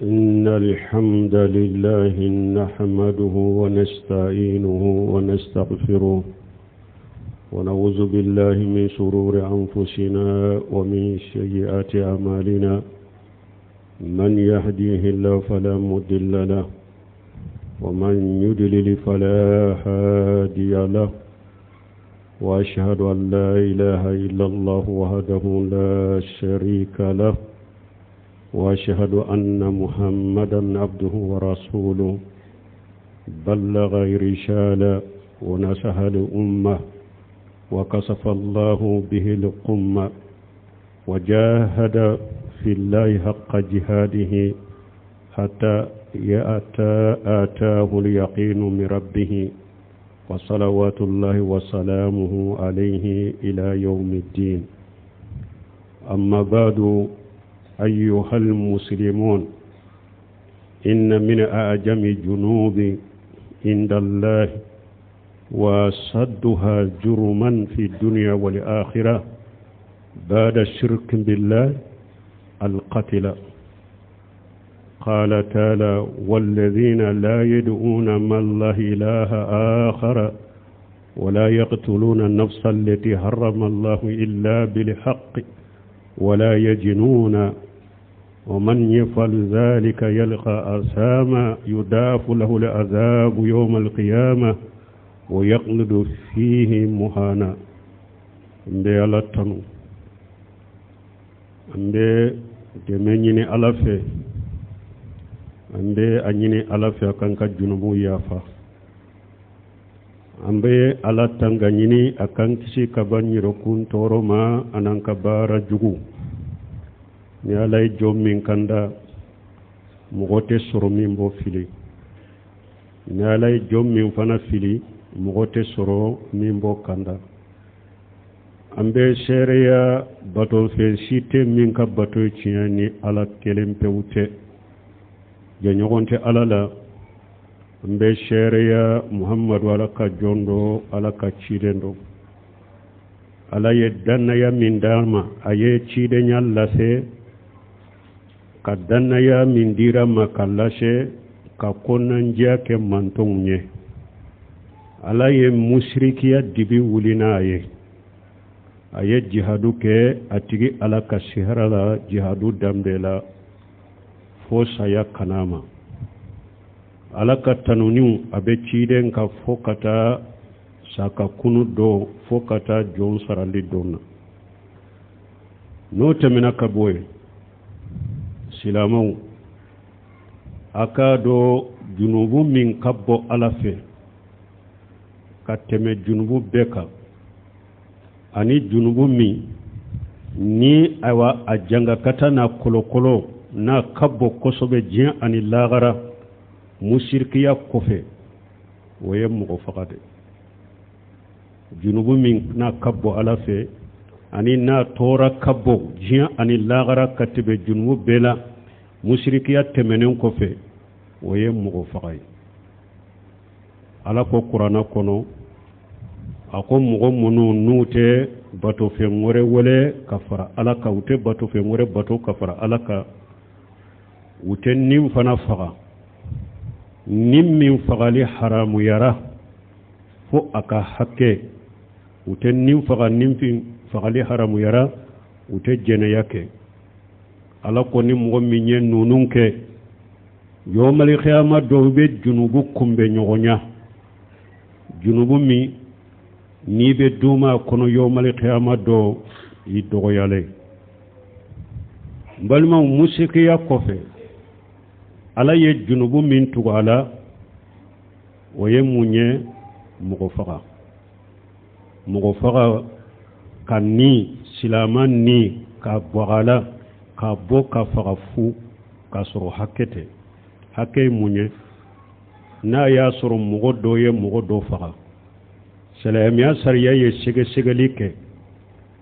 إن الحمد لله نحمده ونستعينه ونستغفره ونعوذ بالله من شرور أنفسنا ومن سيئات أعمالنا من يهديه الله فلا مضل له ومن يضلل فلا هادي له وأشهد أن لا إله إلا الله وحده لا شريك له وأشهد أن محمدا عبده ورسوله بلغ رسالة ونصح الأمة وكشف الله به الغمة وجاهد في الله حق جهاده حتى آتاه اليقين من ربه وصلوات الله وسلامه عليه إلى يوم الدين. أما بعد أيها المسلمون، إن من أعجم الذنوب عند الله وصدها جرما في الدنيا والآخرة بعد الشرك بالله القتل. قال تعالى: والذين لا يدعون مع الله إله آخر ولا يقتلون النفس التي حرم الله إلا بالحق ولا يجنون ومن يفعل ذلك يلقى أثاما يضاعف له العذاب يوم القيامة ويخلد فيه مهانا. mbe ala tanu mbe demenyini alafe mbe anyini alafe akanka junubu yafa ambe ala tanganyini akan kisi kabanyiro kun toroma ananka bara jugu ni alay jommin kanda mugote soro min bo fili ni alay jommin fana fili mugote soro min bo kanda ambe shereya bato fe site min ka bato ciyani ala kelempe wute janyogonte alala ambe shereya muhammadu alaka jondo alaka chidendo ala yedanna ya min dama aye chide nyallase kadanna ya min dira makallashe ka konanjiya ke mantonye ala ye mushrikiya dibi wulina aye jihadu ke atigi ala ka siharala jihadu dambela fo saya kanama ala ka tanuniu abe ciden ka fokata saka kunu do fokata jon sarali donna no temina ka boye silamau akado junubu min kabbo alafe kateme junubu beka ani junubu mi ni awa ajanga kata na kolokolo na kabbo kosobe jien ani lagara mushirkiya kofe woye mugo fakade junubu min na kabbo alafe ani na tora kabbo jien ani lagara katebe junubu bela mushrikiya temenen kofe woye mugo fakay ala ko qur'ana kono ako mugo munu nute bato fe ngore wole kafara ala ka ute bato fe ngore bato kafara ala ka ute nim fana faga nim min fagali haramu yara fo aka hakke ute nim faga nim fin fagali haramu yara ute jene yake ala ko ni mugo minye nununke yomali khiyama do be junubu kumbe nyogonya junubu mi ni be duma kono yomali khiyama do yi dogo yale balma musikiya kofe ala ye junubu min tugala oye munye mugo faga kanni silaman ni ka bogala ka boka faga fu ka soro hakete hakke munye na ya soro mugo do ye mugo do faga silamiya sariya ye segelike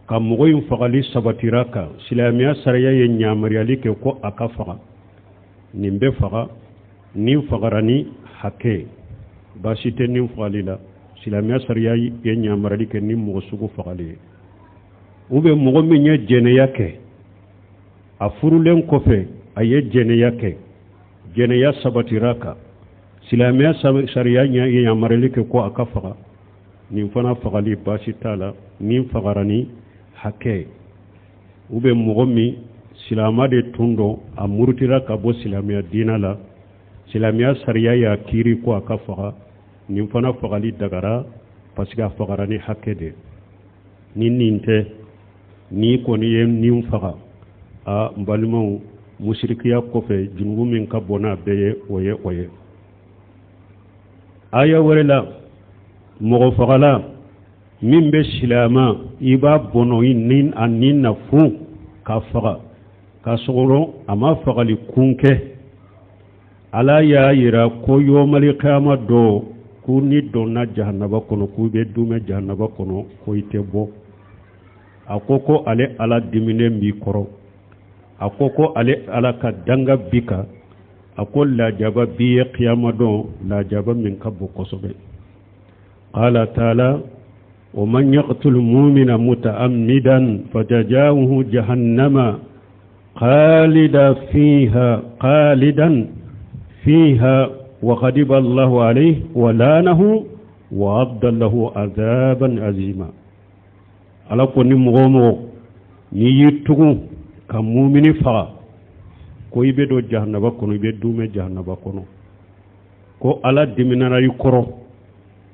ka mugo yin fagali sabatiraka silamiya sariya ye nyamariyalike ko aka faga nimbe faga nin fagarani hakke basite nin fagalila silamiya sariya ye nyamariyalike nin mugo sugu fagali ube mugo minye jene yake a furulen kofe a ye jene yake jeneya sabatiraka silamiya sariya yamareli ke ko aka faga nin fana fagali basi tala nin fagarani hakke ube mogo min silama de tundo a murutira ka bo silamiya dina la silamiya sariya ya kiri ko aka faga nin fana fagali dagara parce que a fagarani hakke de nin ninte ni koni ye nin faga a mbalimaw mushrikiya kofe junubu min ka bona beye oye aya wala mogo fagala min be silama iba bono nin anin na fu ka faga ka sogoro ama fagali kunke ala ya yira ko yomali qiyama do ku ni donna jahannaba kono ku be dume jahannaba kono ko ite bo akoko ale ala dimine mi koro akoko ale ala ka danga bika akol la jaba biye qiyama do la jaba min kabbu kosobe qala taala wa man yaqtul mu'mina muta'ammidan fajazaohu jahannama khalidan fiha wa ghadiba Allahu alayhi wa lanahu wa adda lahu azaban azima ala ko ni mogomo ni yitugu ka mu'mini fa ko ibe do jahannaba kono ibe dume jahannaba kono ko ala diminara yukoro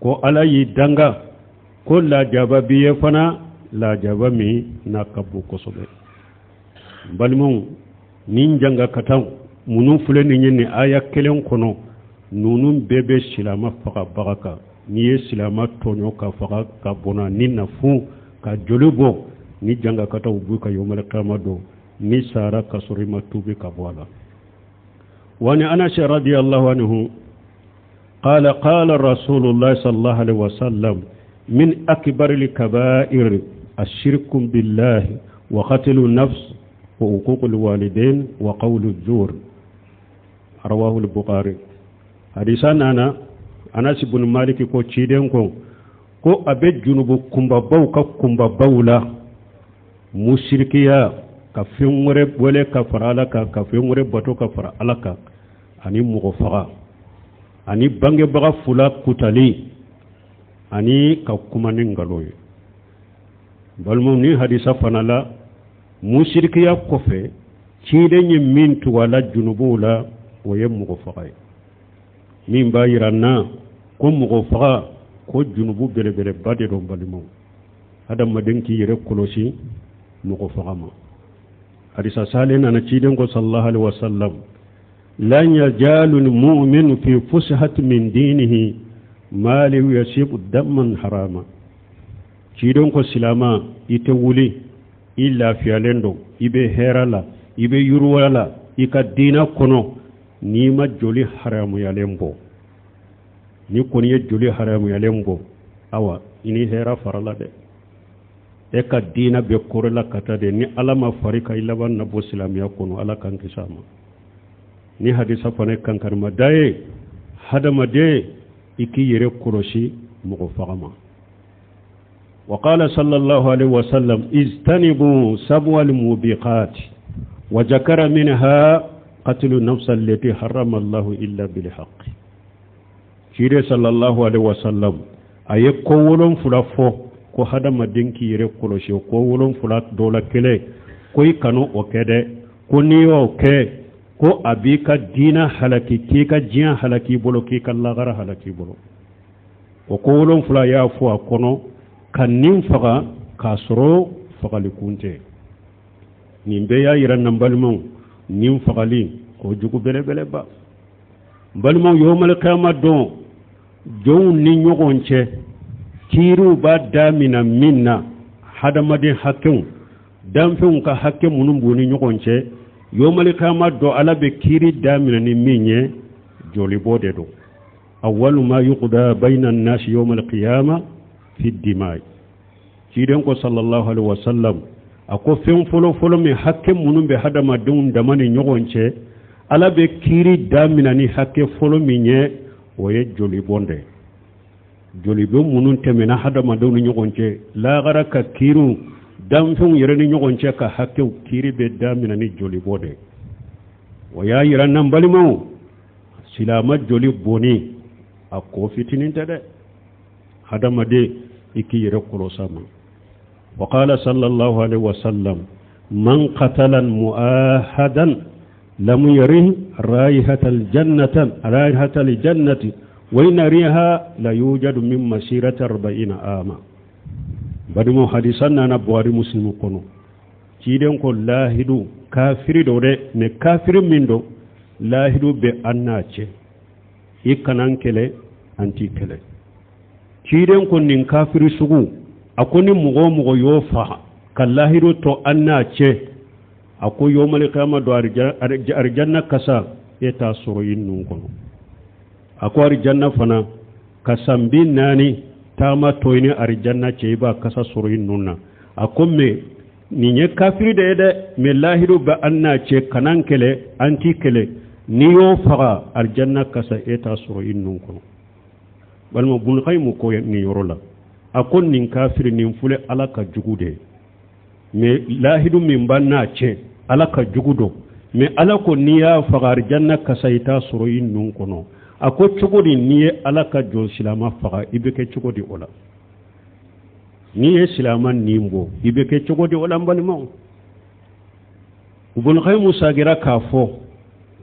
ko ala yi danga ko la jaba biye fana la jaba mi na kabbu ko sobe balmon nin janga katan munun fule ni nyini aya kelen kono nunun bebe silama faga bagaka ni ye silama tonyo ka faga ka bona ninna fu ka jolubo ni janga kata ubu ka yomal qiyamado ni sara ka surima tubi ka boala wani anas radiyallahu anhu qala qala rasulullah sallallahu alaihi wasallam min akbar al-kaba'ir ash-shirku billahi wa qatlu nafs wa uquq al-walidain wa qawlu az-zur rawahu al-bukhari hadisan anas ibn malik ko ciden ko abe junubu kumba bawla mushrikiya ka fengore wole ka farala ka fengore bato ka fara alaka ani mugo faga ani bange baga fula kutali ani ka kumani ngaloye balmo ni hadisa fanala mushrikiya kofe ciden yin mintu wala junubu la waye mugo faga min bayiranna ko mugo faga ko junubu bele bade do balimo adam madenki yere kolosi mugo fagama hadisa salena na ciden ko sallallahu alaihi wasallam lan yajalu almu'min fi fushat min dinihi ma li yasibu damman harama ciden ko silama ite wuli illa fi alendo ibe herala ibe yurwala ika dina kono ni ma joli haramu ya lembo ni koni ye joli haramu ya lembo awa ini hera farala de e ka dina be korela kata de ni alama farika ilaban na bo silamiya kono ala kan kisama ni hadisa fane kan karma daye hadama de iki yere koroshi mugo fagama wa qala sallallahu alaihi wasallam istanibu sabwal mubiqat wa zakara minha qatlu nafs allati harrama Allah illa bil haqq shire sallallahu alaihi wasallam aye ko wolon fulafo ko hadama denki yere koloshe ko wolon fulat dola kele ko ikano o kede ko niyo ke ko abika dina halaki kika jiya halaki bolo kika lagara halaki bolo ko wolon fula ya fo akono kanin faga kasro fagali kunte nimbe ya yiran nambalmon nim fagali ko jugu bele ba balmon yomal qiyamah don jow ni nyogonche kiru ba damina minna hadamadin hakkun damfin ka hakke munun boni nyogonche yomal qiyamah do alabe kiri damina ni minye joli bode do awwalu ma yuqda bayna an-nas yawm al-qiyamah fi ad-dima' ciden ko sallallahu alaihi wasallam ako fen folo mi hakke munun be hadamadin damani nyogonche alabe kiri damina ni hakke folo minye oye joli bonde joli be munun temena hadama dawni nyogonce la gara ka kiru damfun yereni nyogonce ka hakke kiri be damina ni joli bonde waya yiran nan balimo silama joli boni a ko fitinin ta de hadamade iki yere kolosama wa qala sallallahu alaihi wasallam man qatala muahadan lam yarih raihatal jannati wa in riha la yujadu min masirati 40 ama badimo hadisan na buhari muslim kono ciden ko lahidu kafiri do de me kafiri min do lahidu be annace ikanan kele anti kele ciden ko nin kafiri sugu akoni mugo yo fa kallahidu to annace ako yomal qiyama do arjanna kasa eta soroyin nun kono ako arjanna fana kasambi nani tama toyni arjanna ce ba kasa soroyin nunna akomme ni kafiri de me lahidu ba annace kanan kele anti kele niyo faga arjanna kasa eta soroyin nun kono balmo bun khaymu ko ni yorola akon nin kafiri nin fule alaka jugude me lahidu min banna ce alaka jugudo me alako niya fagar janna kasaita soroyin nun kono ako chugodi niye alaka jo silama faga ibeke chugodi ola niye silama nimbo ibeke chugodi ola mbalima ubun khaymu sagira kafo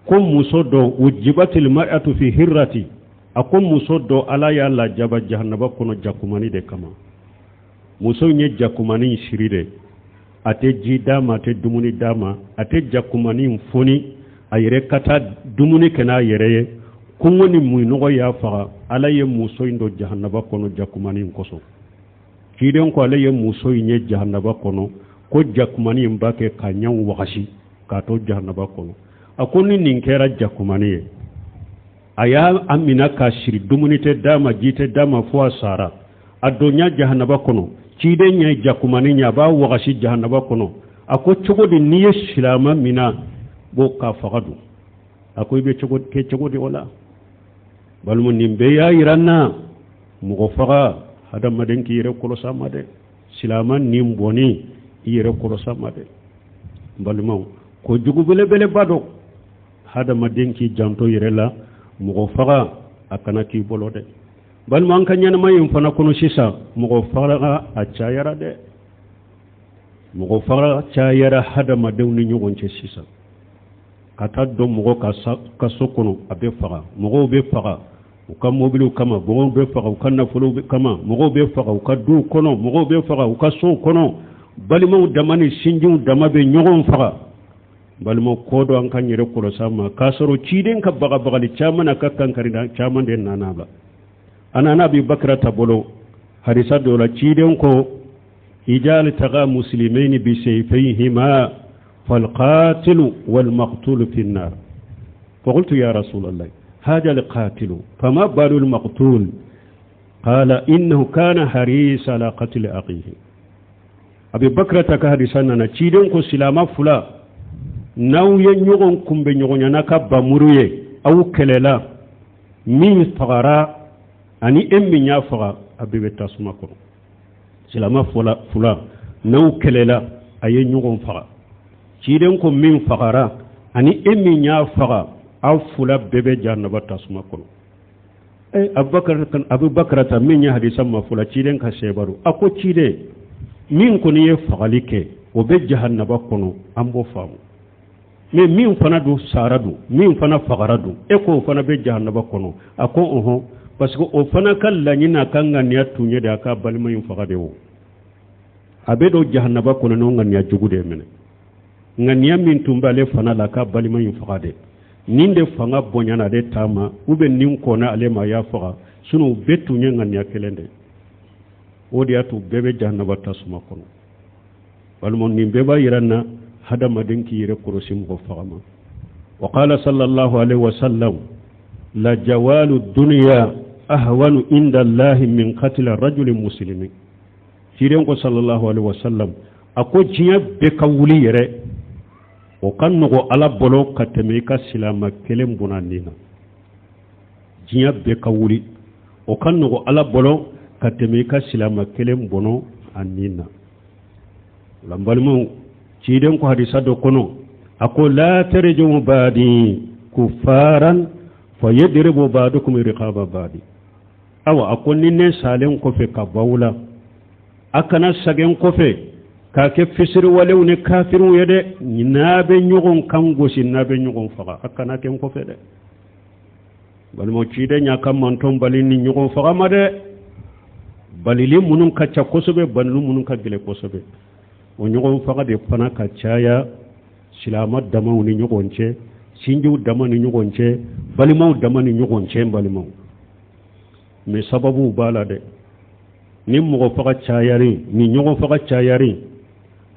ko musodo ujibatil mar'atu fi hirrati ako musodo ala ya la jaba jahannaba kono jakumani de kama muso nye jakumani shiride ate ji dama ate dumuni dama ate jakumani mfoni ayere kata dumuni kena yereye kungoni muinogo ya faga ala ye muso indo jahannaba kono jakumani nkoso kiden ko ala ye muso nye jahannaba kono ko jakumani mbake kanyan wakashi kato jahannaba kono akoni ninkera jakumani aya amina ka shiri dumunite dama jite dama fo sara adonya jahannaba kono cide nya jakumani nya ba wagashi jahannaba kono ako chogodi niye silama mina bo ka fagadu ako ibe chogodi wala balmu nimbe ya iranna mugo faga hada madenki yere kolosa made silama nimboni yere kolosa made balmu ko jugu bele bado hada madenki janto yere la mugo faga akana ki bolode bal man kan yana mai fana kono sisa mugo faga a chayara de mugo faga chayara hada madewni nyugonce sisa kata do mugo ka sokono abe faga mugo be faga ukam mobilu kama mugo be faga ukanna fulu kama mugo be faga ukadu kono mugo be faga ukaso kono bal mo damani sinjum damabe nyugon faga balmo kodo an kan yere ko sama kasaro ciden ka baga li chamana ka kan karina chaman den nanaba anana bi bakra tabolo hadisa do la ciden ko ijal taga muslimain bi sayfihima fal qatil wal maqtul fi an-nar فقلت يا رسول الله هذا القاتل فما بال المقتول قال إنه كان حريص على قتل أخيه أبي بكر تكهدسنا نتشيدن كو سلاما فلا ناو ينيغن كمبي نيغن نكا بمروي أو كللا من فغرا أني أمي نافغا أبي بتاسمكو سلاما فلا ناو كللا أي نيغن فغا تشيدن كو من فغرا أني أمي نافغا أو فلا بيبي جانبا تاسمكو abubakar ta min ya hadisan mafula ciden ka shebaru ako cide min ko ne fagalike o be jahannaba kono ambo famu me min fana do saradu min fana fagaradu e ko fana be jahannaba kono ako oho parce que o fana kala nyina kanga ne atunye da ka balma yin fagade wo abe do jahannaba kono no ngani ya jugude mene ngani min tumbale fana la ka balma yin fagade ninde fanga bonyana de tama ube nin kona alema ya faga sunu betu nyengan ya kelende odi atu bebe jahannaba tasuma kono walmon nin beba yiranna hada madenki yire korosim go fagama wa qala sallallahu alaihi wasallam la jawalu dunya ahwanu inda allahi min qatl rajul muslimin tiren ko sallallahu alaihi wasallam ako jiya be kawuli yere o kan nogo ala bolo ka teme ka silama kelen bonandina jiya be ka wuli o kan nogo ala bolo ka teme ka silama kelen bono annina lambalmu ciden ko hadisa do kono ako la tarju badi kufaran fa yadribu ba'dukum riqaba ba'di awa akonni ne salen ko fe ka bawla akana sagen ko fe ka ke fisir walew ne kafiru yede nabe nyugon kangosi nabe nyugon faga akana ken ko fe de bal mo ciide nya kam man ton balini nyugon faga ma de balili munun kacca kosobe ballu munun ka gele kosobe o nyugon faga de pana kaccaya silama damaw ni nyugonce sinju dama ni nyugonce balimaw dama ni nyugonce balimaw me sababu bala de ni mo faga cayari ni nyugon faga cayari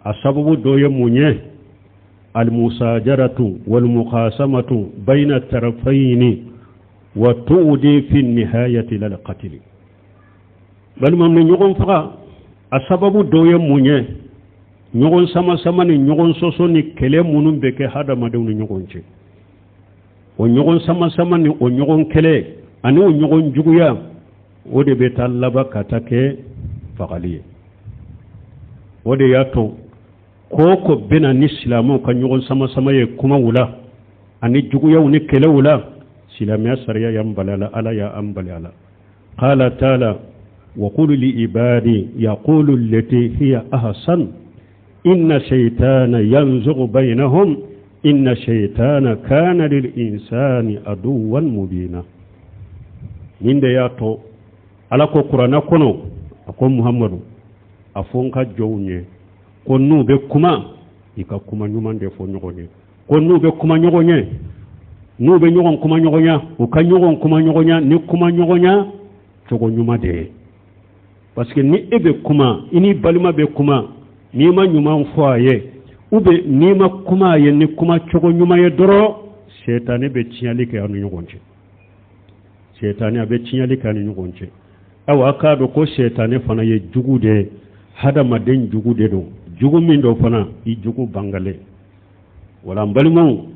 a sababu doye munye al musajaratu wal muqasamatu bayna tarafaini wa tuudi fi nihayati lil qatl bal mam ni ñogon faga a sababu doye munye ñogon sama ni ñogon soso ni kele munum be ke hada madew ni ñogon ci o ñogon sama ni o ñogon kele ani o ñogon juguya o de be talaba katake fagaliye o de yato koko bena ni islamu kan ñogon sama ye kuma wula ani juguya ni kele wula silamiya sariya yambalala ala ya ambalala qala ta'ala wa qul li ibadi yaqulu allati hiya ahsan inna shaytana yanzughu bainahum inna shaytana kana lil insani aduwwan mubina ninde yato ala ko qur'ana kono ko muhammadu afonka jownye ko nube kuma ika kuma nyumande fo nyogonye ko nube kuma nyogonye nube nyogon kuma nyogonya o ka nyogon kuma nyogonya ni kuma nyogonya togo nyuma de parce que ni ebe kuma ini balima be kuma ni ma nyuma foaye ube ni ma kuma ye ni kuma togo nyuma ye doro shetane be tinyali ke anu nyogonche shetane abe tinyali ke anu nyogonche awa ka do ko shetane fana ye jugude hada maden jugude do jugu min do fana I jugu bangale wala balimo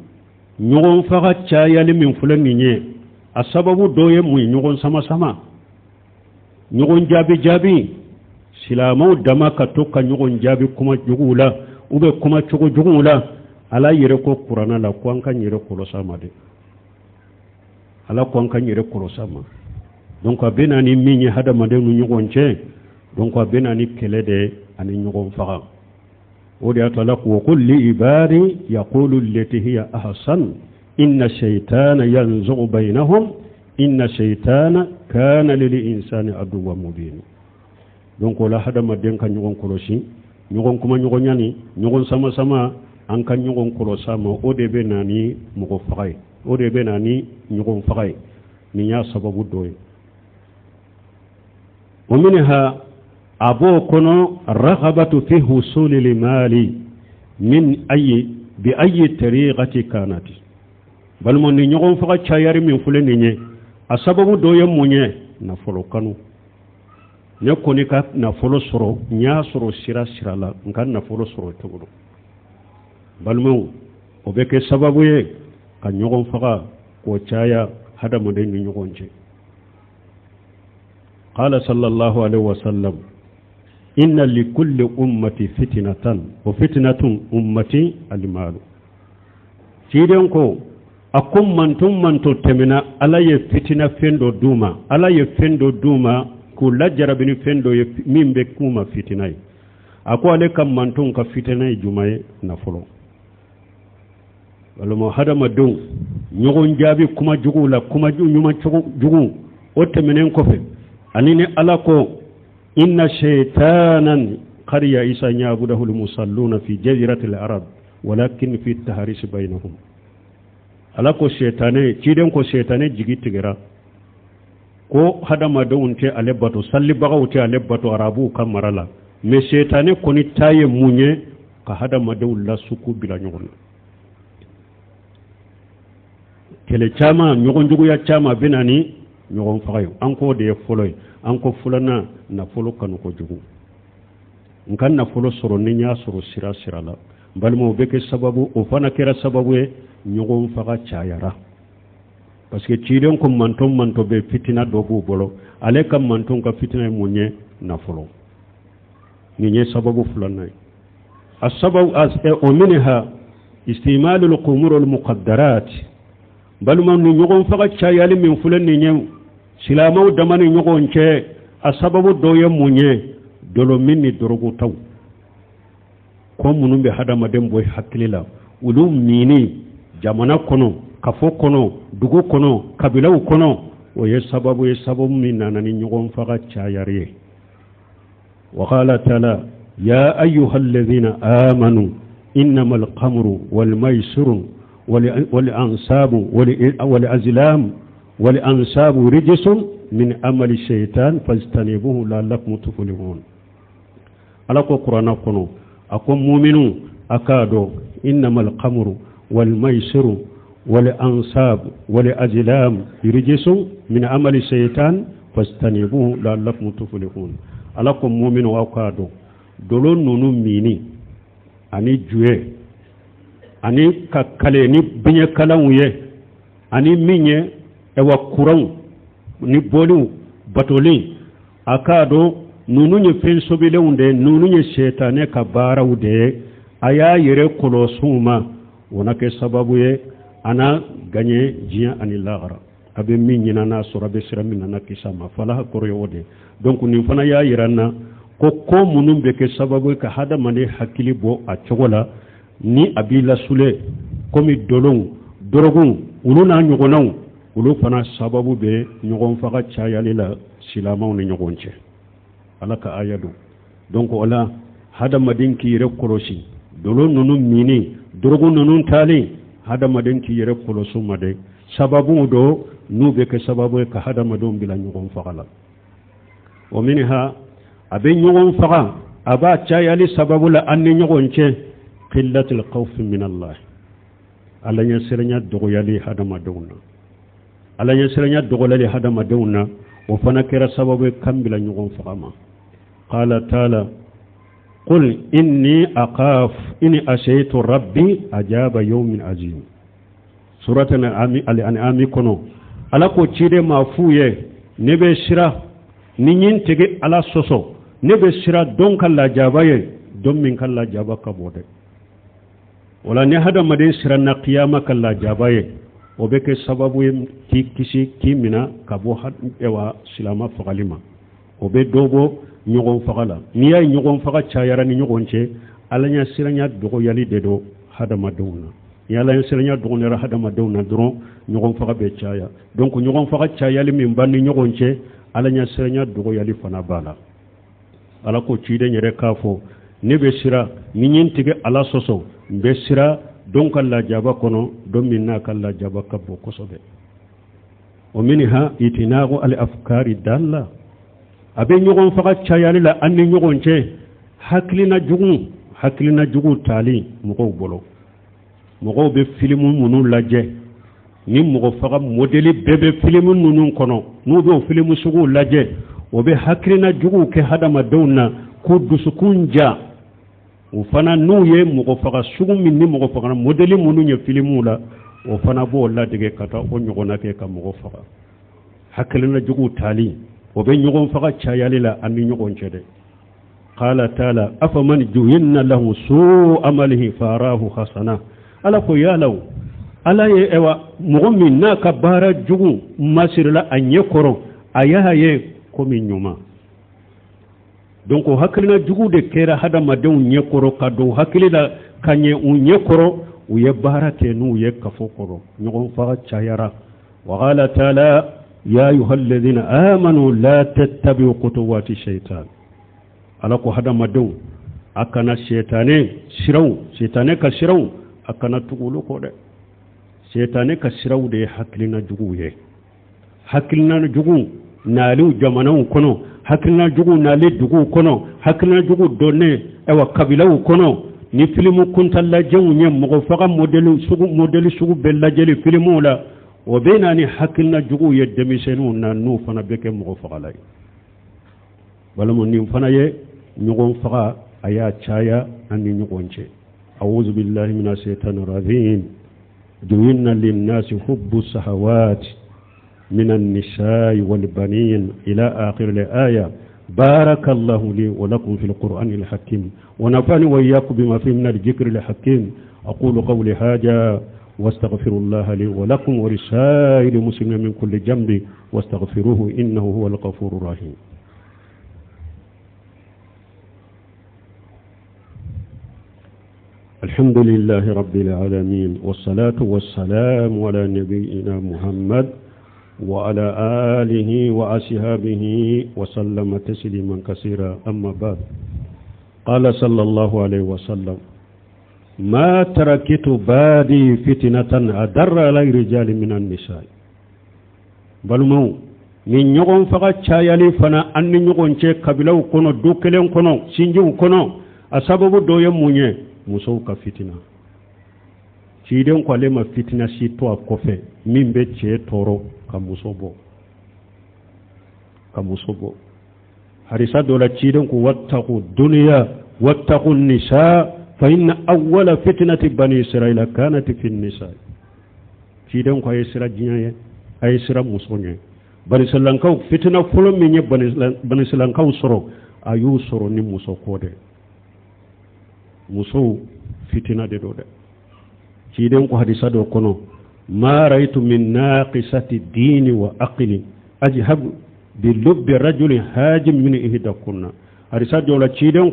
ñogon faga cayali min fulan niñe a sababu doye muy ñogon sama ñogon jaabi silamaw dama ka tokka ñogon jaabi kuma jugula ube kuma cogo jugula ala yere ko qur'ana la ko an kan yere ko sama de ala ko an kan yere ko sama donc abena ni miñi hada made nu ñogon ce donc abena ni kele de ani ñogon faga ودي أطلق وقل لعبادي يقول التي هي أحسن إن الشيطان ينزغ بينهم إن الشيطان كان للإنسان عدوا مبين donc la hada maden kan ñogon kolosi ñogon kuma ñogonyani ñogon sama an kan ñogon kolosama o de be nani mugo fagay o de be nani ñogon fagay ni ya sababu doy wa minha abo kono raghabatu fi husuli limali min bi ayi tariqati kanati bal mon ni ñogon faga cayari min fule ni ñe a sababu doye munye na folo kanu ne koni ka na folo soro nya soro sira la ngan na folo soro tugudu bal mo o be ke sababu ye ka ñogon faga ko caya hada mo de ni ñogon ci qala sallallahu alaihi wasallam inna li kulli ummati fitnatan wa fitnatun ummati almalu ciden ko akum manto temina ala ye fitina fendo duma ala ye fendo duma ku la jarabini fendo ye mimbe kuma fitinai ako ale kam manton ka fitinai jumaye na folo wala mo hadama don nyogon jabi kuma jugula kuma nyuma jugu o teminen ko fe anine ala ko inna shaytanan qarya isa ya'buduhu al-musalluna fi jaziratil arab walakin fi at-tahris bainahum ala ko shaytane ciden ko shaytane jigi tigera ko hadama dawunte alebato salli bagawte alebato arabu kamarala me shaytane koni taye munye ka hadama dawulla suku bila nyogol kele chama nyogon jugu ya chama binani nyogon fagayo anko de foloy anko fulana na folo kanu ko jugu nkan na folo soro ni nya soro sira la balmo beke sababu o fana kera sababu e nyogon faga chayara parce que ciiden ko manton be fitina dogu bolo ale kam manton ka fitina munye na folo ni nye sababu fulana السبب o minha istimalul qumur al muqaddarat baluma ni nyogon faga chayali min fulen ni nyew silamaw damani nyogon che asababu doye munye dolo minni dorogu taw ko munumbe hadama dem boy hakkilila ulum mini jamana kono kafo kono dugu kono kabilaw kono o ye sababu min nanani nyogon faga chayari wa qala ta'ala ya ayyuhalladhina amanu innamal khamru wal maisiru wal ansabu wal azlam wal ansabu rijsun min amali shaytan fastanibuhu la'allakum tuflihun ala ko qur'ana kono akom mu'minu akado innamal khamru wal maisiru wal ansabu wal azlam rijsun min amali shaytan fastanibuhu la'allakum tuflihun ala ko mu'minu akado dolon nunu mini ani juye ani kakale ni binye kalanguye ani minye ewa kurang ni bolu batoli akado nunu nye pensobile unde nunu nye shetane kabara ude aya yere kolosuma wonake sababu ye ana ganye jiya ani laghara abe minye na sura be sira minna na kisama fala koro yode donc ni fana ya yiranna ko munum be ke sababu ka hada mane hakili bo a chogola ni abila sule komi dolong dorogun uluna nyogonaw ulu fana sababu be nyogon faga chayali la silamaw ni nyogonche alaka ayadu donc wala hada madin ki yere korosi dolon nunu mini dorogun nunu tali hada madin ki yere kolosu made sababu do nu be ke sababu ka hada madon bila nyogon fagala wa minha abe nyogon faga aba chayali sababu la anni nyogonche qillatul khawf min Allah ala nya serenya dogo yali hadama dawna ala nya serenya dogo yali hadama dawna wa fana kera sababu kambila nyogon faga ma qala ta'ala qul inni aqaf inni ashaytu rabbi ajaba yawmin azim suratan al-an'am kono ala ko chide mafuye nebe shira ninyin tege ala soso nebe shira don kala jabaye don min kala jabaka bode wala ne hada madin shira na qiyama kala jabaye obeke sababu ki kisi kimina kabo had ewa silama fagalima obe dogo nyogon fagala niya nyogon faga chayara ni nyogonche alanya siranya dogo yali dedo hada maduna yala siranya dogo ne hada maduna dron nyogon faga be chaya donc nyogon faga chayali min banni nyogonche alanya siranya dogo yali fana bala ala ko chide nyere kafo ne be sira ninyin tige ala soso be sira donc alla jaba kono don minna kala jaba kabbo kosobe o minha itinagu al afkari dalla abe nyogon faga chayali la anni nyogonche haklina jugu tali mugo bolo mugo be filmu munu laje ni mugo faga modeli bebe filmu nunu kono nu do filmu sugu laje obe haklina jugu ke hadama dawna ko dusukunja ufana nuye mugo faga sugu minni mugo faga modeli munu nye filmu la o fana bo la dige kata o nyogona ke ka mugo faga haklina jugu tali obe nyogon faga chayali la anni nyogon chede qala ta'ala afaman juhinna lahu su amalihi farahu hasana ala ko yalaw ala ye ewa mu'min na kabara jugu masirla anye koro ayaye komi nyuma donc haklina jugu de kera hada madew nye koro kado haklila kanye unye koro uye barate nu ye kafo koro nyogon faga chayara wa qala ta'ala ya ayyuhalladhina amanu la tattabi'u khutuwati shaytan ala ko hada madew akana shaytane ka shiraw akana tugulu ko de shaytane ka shiraw de haklina jugu ye haklina jugu nalu jamanu kono haklina jugu nali dugu kono haklina jugu donne ewa kabilaw kono ni filmu kuntalla jewu nyem mo faga modelu sugu bella jeli filmu la o bena ni haklina jugu ye demisenu na nu fana beke mo faga lay wala mo ni fana ye nyogon faga aya chaya anni nyogonche a'udhu billahi minash shaitanir rajim juwinna lin-nasi hubbu sahawat minan nisa'i wal banin ila akhir al-aya barakallahu li wa lakum fil qur'anil hakim wa nafani wa iyyakum bima fihi min al-dhikri al-hakim aqulu qawli hadha واستغفر الله لي ولكم ولسائر المسلمين من كل جنب واستغفروه إنه هو الغفور الرحيم. الحمد لله رب العالمين والصلاة والسلام على نبينا محمد وعلى آله وأصحابه وسلم تسليما كثيرا. أما بعد، قال صلى الله عليه وسلم: ما تركت بعدي فتنة أضر على الرجال من النساء. بلمو من يغون فقط شايالي فنا أن يغون شيء قبلو كنو دوكلين كنو سنجو كنو أسبب دوية مونيه مسوك فتنة. شيدين قالما فتنة سيتوا كوفي من بيت شيء تورو كمسوبو حريصة دولة شيدين واتقوا الدنيا واتقوا النساء فإن أول فتنة بني إسرائيل كانت في النساء. شيدين قا يسرا جناية أيسرا مسونية بني سلانكاو فتنة فلو مني بني سلانكاو سرو أيو سرو ني مسو كودة مسو فتنة دي دودة. شيدين قا حديثة دو كنو ما رأيت من ناقصة الدين وأقل أجهب بلب رجل هاجم من إهدا كنا. حديثة دولة شيدين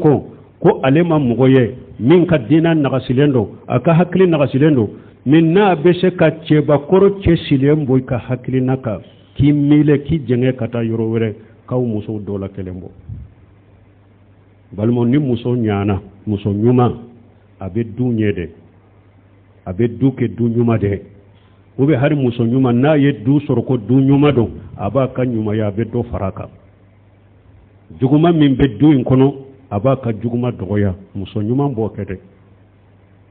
ko alema mugoye min ka dina nagasilendo aka hakili nagasilendo min na bese ka cheba koro chesilen boy ka hakili naka kimile ki jenge kata yoro were kaw muso dola kelembo balmo ni muso nyana muso nyuma abe dunyede abe duke du nyuma de ube hari muso nyuma na ye du soroko du nyuma do aba ka nyuma ya be do faraka juguma min be du inkono aba ka juguma dogoya muso nyuma mbokete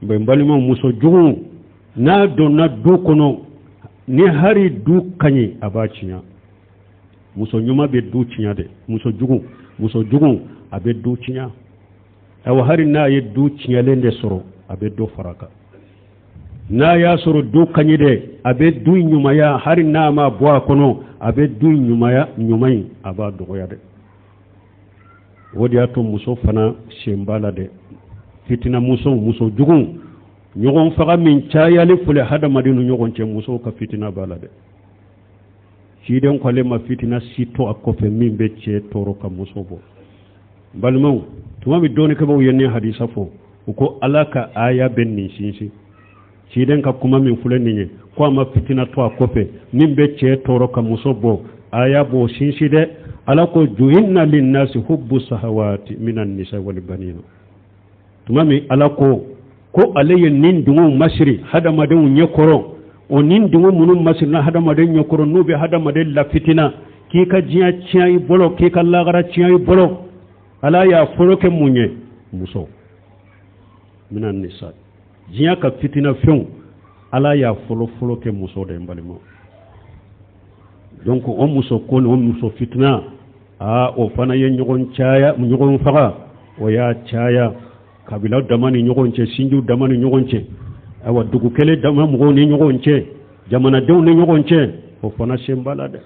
mbe mbalimo muso jugu na do na du kono ni hari du kanyi aba chinya muso nyuma be du chinya de muso jugu abe du chinya awa hari na ye du chinya lende soro abe do faraka na ya soro du kanyi de abe du nyuma ya hari na ma bwa kono abe du nyuma ya nyumai aba dogoya de wodi ato muso fana shembala de fitina muso jugun nyogon faga min chayali fule hada madinu nyogon che muso ka fitina bala de shiden ko le ma fitina sito akofe min be che toro ka muso bo balmo tuma mi doni ka bo yenni hadisa fo ko alaka aya benni sinsi shiden ka kuma min fule ninye ko ma fitina to akofe min be che toro ka muso bo aya bo sinsi de alako juhinna linnasi hubbu sahawati minan nisa wal banin tumami alako ko alaye nindungu masri hada maden nyekoro o nindungu munum masri na hada maden nyekoro nube hada maden la fitina ki ka jiya chiyai bolo ki ka lagara chiyai bolo ala ya foroke munye muso minan nisa jiya ka fitina fion ala ya folo ke muso de mbalimo. Donc on muso kon on muso fitna o fana ye nyogon chaya nyogon faga o ya chaya kabila damani nyogon che sinju damani nyogon che awa dugu kele dama mo ni nyogon che jamana dew ni nyogon che o fana shembala de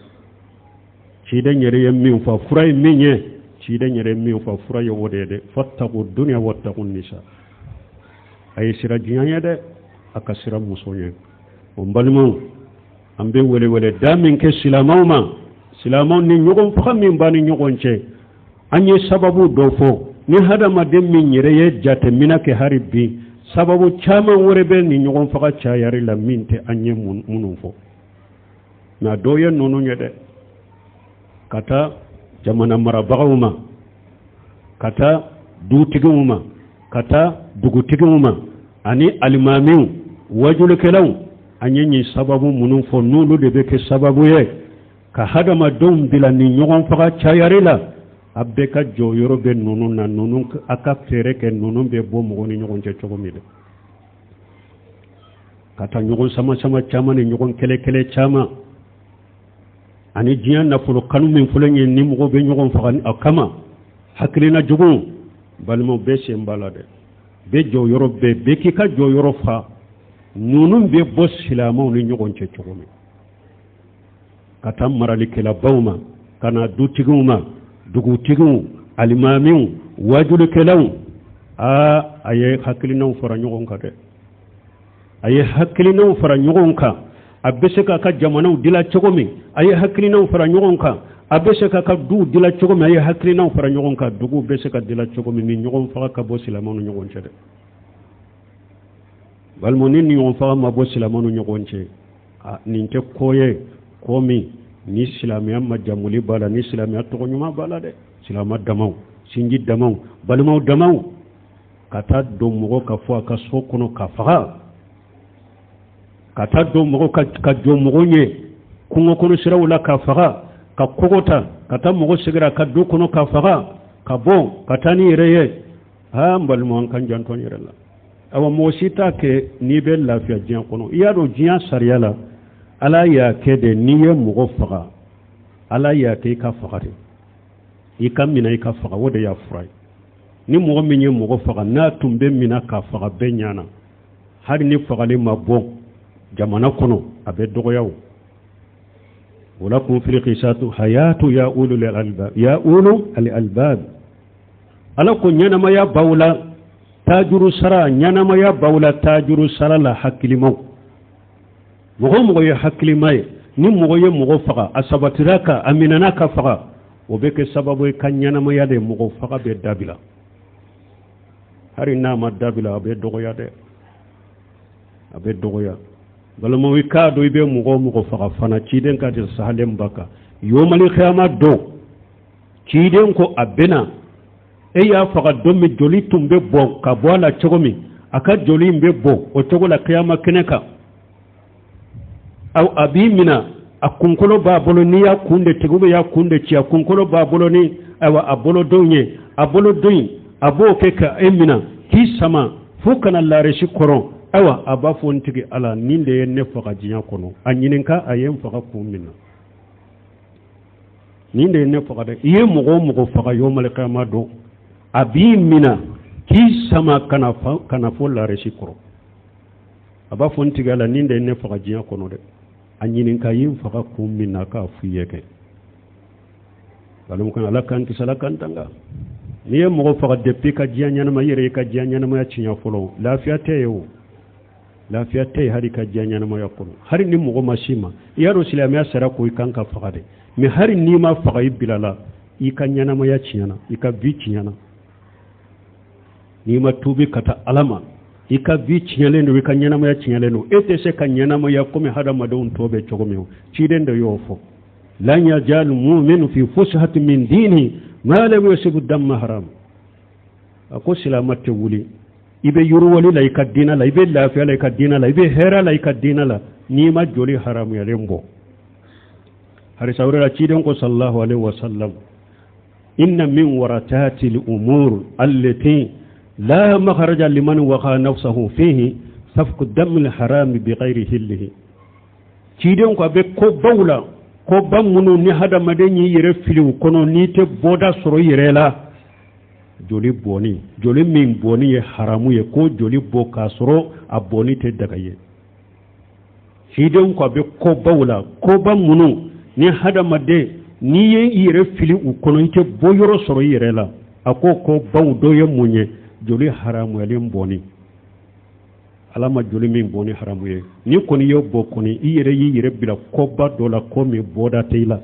ci de nyere yem mi fa furay minye ci de nyere mi fa furay wodede fattaqu dunya wattaqun nisa ay sira jinya de akasira muso nye o mbalimo ambe wele damin ke silamaw ni nyogon famin bani nyogon che anye sababu dofo ni hada madem min yere jate minake haribi sababu chama worebe ni nyogon faka chayari la minte anye munun fo na doye nonu nyede kata jamana marabaguma kata dutiguma kata dugutiguma ani alimamiu wajul kelaw anyenyi sababu munun fo nulu de beke sababu ye ka hadama dum bila ni nyogon faka chayari la abbe ka joyoro be nunu na nunu aka fere ke nunu be bo mo ni nyogon che chogomi de kata nyogon sama chama ni nyogon kele chama ani jiyan na fulo kanu min fulenye ni mo be nyogon faka akama hakrina jugun balmo be shembala de be joyoro be ki ka joyoro fa nunun be bo silamaw ni nyogon che chogomi kata marali kala bawma kana dutiguma dugutigu alimamiu wajulu kelaw aye haklinaw fara nyogon kade aye hakkilinaw fara ɲɔgɔn kan a bɛ se k'a ka jamanaw dila cogo min a ye hakkilinaw fara ɲɔgɔn kan a bɛ se k'a ka duw dila cogo min a ye hakkilinaw fara ɲɔgɔn kan duguw bɛ se ka dila cogo min ni ɲɔgɔn faga ka bɔ silamɛw ni ɲɔgɔn cɛ dɛ balima ni ɲɔgɔn faga ma bɔ silamɛw ni ɲɔgɔn cɛ nin tɛ ko ye ko min ni silamɛya majamuli b'a la ni silamɛya tɔgɔ ɲuman b'a la dɛ silamɛ damaw sinji damaw balimaw damaw ka taa don mɔgɔ ka fɔ a ka so kɔnɔ ka faga ka taa don mɔgɔ ka jɔ mɔgɔ ye kungo kɔnɔ siraw la ka faga ka kɔgɔta ka taa mɔgɔ sigira ka du kɔnɔ ka faga ka bɔ ka taa ni yɛrɛ ye n balima an kan janto an yɛrɛ la awa mɔgɔ si t'a kɛ n'i bɛ lafiya diɲɛ kɔnɔ i y'a dɔn diɲɛ sariya la ala y'a kɛ de n'i ye mɔgɔ faga ala y'a kɛ i ka faga de i ka minɛ i ka faga o de y'a fura ye ni mɔgɔ min ye mɔgɔ faga n'a tun bɛ minɛ ka faga bɛɛ ɲana hali ni fagali ma bɔ jamana kɔnɔ a bɛ dɔgɔya o walakum fil qisatu hayatu ya ulul albab ala ko ɲanamaya b'aw la tajuru sara ɲanamaya b'aw la tajuru sara la hakilimaw mɔgɔ ye hakilima ye ni mɔgɔ ye mɔgɔ faga a sabatira ka a minɛna ka faga o bɛ kɛ sababu ye ka ɲanamaya de mɔgɔ faga bɛ dabila hari n'a ma dabila a bɛ dɔgɔya dɛ a bɛ dɔgɔya balimaw i k'a dɔn i bɛ mɔgɔ faga fana ciden ka di sahalen ba kan yomali kiyama don ciden ko a bɛna e y'a faga don min joli tun bɛ bɔn ka bɔ a la cogo min a ka joli in bɛ bɔ o cogo la kiyama kɛnɛ kan a b'i minɛ a kunkolo b'a bolo n'i y'a kun de tigɛ ubiyɛn y'a kun de ci a kunkolo b'a bolo ni a bolodon ye a bolodon a b'o kɛ ka e minɛ k'i sama fo kana laaresi kɔrɔ ayiwa a b'a fɔ n tigi ala nin de ye ne faga diɲɛ kɔnɔ a ɲininka a ye n faga kun min na nin de ye ne faga dɛ i ye mɔgɔ o mɔgɔ faga yawmal qiyama don a b'i minɛ k'i sama kana fɔ laaresi kɔrɔ a b'a fɔ n tigi ala nin de ye ne faga diɲɛ kɔnɔ dɛ a ɲininka ye n faga kun min na k'a f'i ye kɛ balimaw ala kan kisi ala kan tanga n'i ye mɔgɔ faga depuis ka diɲɛ ɲɛnama i yɛrɛ i ka diɲɛ ɲɛnamaya tiɲɛ fɔlɔ lafiya tɛ ye o lafiya tɛ ye hali ka diɲɛ ɲɛnamaya kɔnɔ hali ni mɔgɔ ma si ma i y'a dɔn silamɛya sara ko i kan ka faga de mais hali n'i ma faga i bilala i ka ɲɛnamaya tiɲɛna i ka vie tiɲɛna n'i ma tuubi ka taa ala ma i ka vie tiɲɛlen don i ka ɲɛnamaya tiɲɛlen don e tɛ se ka ɲɛnamaya komi hadamadenw tɔ bɛ cogo min ciden de y'o fɔ lan yazalu mu'minu fi fushatin min dini ma lam yusibu damma haram a ko silamɛ tɛ wuli i bɛ yurwali la i ka diinɛ la i bɛ lafiya la i ka diinɛ la i bɛ hɛrɛ la i ka diinɛ la n'i ma joli haramuyalen bɔ harisa o de la ciden ko sallallahu alaihi wasallam inna min waratati al-umur allati la makharaja liman waqa nafsahu fihi safku dam al-haram bighayri hillihi ciden ko be ko bawla ko ban munu ni hadamaden yi yɛrɛ fili u kɔnɔ n'i tɛ bɔda sɔrɔ i yɛrɛ la joli bɔnni joli min bɔnni ye haramu ye ko joli bɔ k'a sɔrɔ a bɔnni tɛ daga ye ciden ko a bɛ kobaw la koba minnu ni hadamaden n'i ye i yɛrɛ fili u kɔnɔ i tɛ bɔ yɔrɔ sɔrɔ i yɛrɛ la a ko kobaw dɔ ye mun ye joli haramuyalen bɔnni ala ma joli min bɔnni haramu ye ni kɔni ye bɔ kɔni i yɛrɛ y'i yɛrɛ bila koba dɔ la ko min bɔda tɛ i la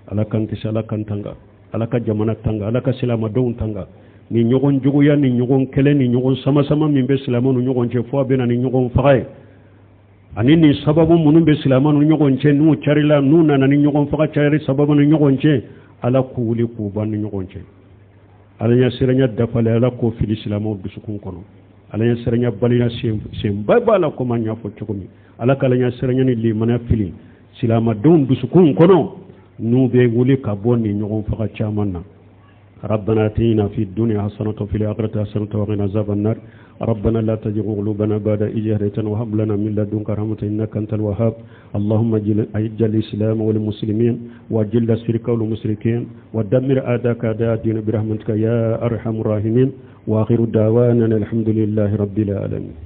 ala kan kisi ala kan tanga ala ka jamana tanga ala ka silamɛdenw tanga ni ɲɔgɔn juguya ni ɲɔgɔn kɛlɛ ni ɲɔgɔn sama-sama min bɛ silamɛw ni ɲɔgɔn cɛ fo a bɛna ni ɲɔgɔn faga ye ani ni sababu minnu bɛ silamɛw ni ɲɔgɔn cɛ n'u carila n'u nana ni ɲɔgɔn faga cari sababu ni ɲɔgɔn cɛ ala k'u wuli k'u ban ni ɲɔgɔn cɛ ala ɲɛ siranya dafalen ala k'o fili silamɛw dusukun kɔnɔ ala ɲɛ siranya baliya senba b'a la komi an y'a fɔ cogo min ala k'ala ɲɛ siranya ni limaniya fili silamɛdenw dusukun kɔnɔ n'u bɛ wuli ka bɔ ni ɲɔgɔn faga caman na ربنا آتنا في الدنيا حسنة وفي الآخرة حسنة وقنا عذاب النار ربنا لا تزغ قلوبنا بعد إذ هديتنا وهب لنا من لدنك رحمة إنك أنت الوهاب اللهم أعز الإسلام والمسلمين وأذل الشرك والمشركين ودمر أعداءك أعداء الدين برحمتك يا أرحم الراحمين وآخر دعوانا الحمد لله رب العالمين